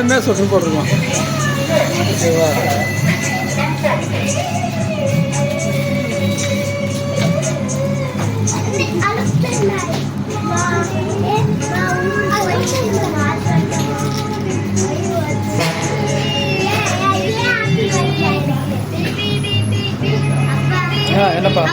எல்லாமே சொட்டு போட்டிருக்கோம். ஓகேவா? என்னப்பா?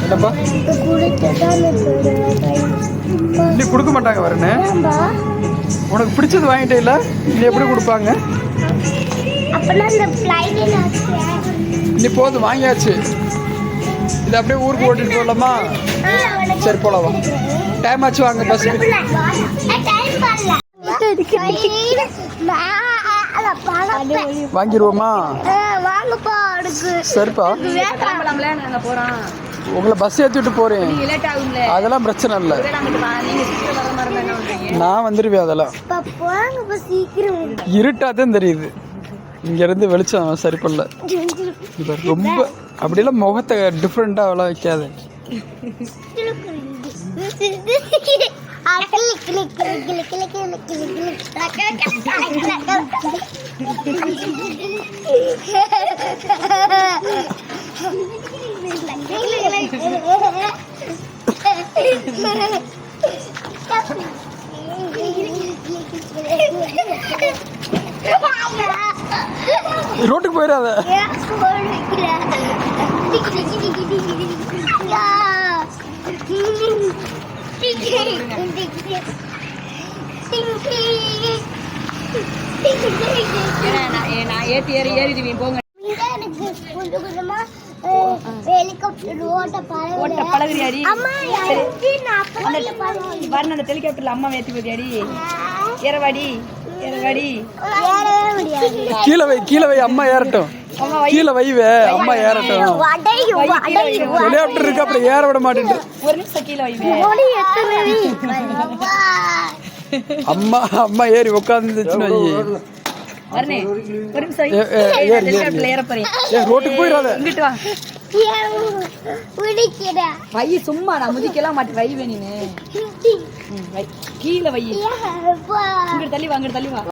என்னப்பா நீ கொடுக்க மாட்டாங்க வரனே. உனக்கு பிடிச்சது வாங்கிட்டே இல்ல, நீ எப்படி கொடுப்பாங்க? நீ போதும் வாங்கியாச்சு. இது அப்படியே ஊருக்கு ஓட்டிட்டு போகலாமா? சரி போலாம். டைம் ஆச்சு, வாங்க பஸ். வாங்கிடுவோமா? சரிப்பா, உங்களை பஸ் ஏற்றிட்டு போறேன். அதெல்லாம் பிரச்சனை இல்லை, நான் வந்துடுவேன். அதெல்லாம் இருட்டாதான் தெரியுது, இங்க இருந்து வெளிச்சம் சரி பண்ணல. ரொம்ப அப்படியெல்லாம் முகத்தை டிஃப்ரெண்டா அவ்வளோ வைக்காது. ரோட்டுக்கு போயிடாத. நான் ஏறிடுவேன் போங்க. ஹெலிகாப்டர்ல அம்மா ஏத்தி போதியாடி. ஏறவாடி ஏறவாடி. கீழே வை அம்மா ஏறட்டும். கீழே வைவே அம்மா ஏறட்டும். ஹெலிகாப்டர் இருக்கு, அப்புறம் ஏற விட மாட்டேன். ஒரு நிமிஷம் கீழே வைவே. அம்மா ஏறி உட்காந்துச்சுன்னு வை. ரோட்டுக்கு போயிடாத. இங்கிட்டு வா. வை சும்மா, நான் முதிக்கலாம் மாட்டேன். வை வேணு கீழே வை. இங்கிட்டு தள்ளி வா, அங்கிட்டு தள்ளி வா.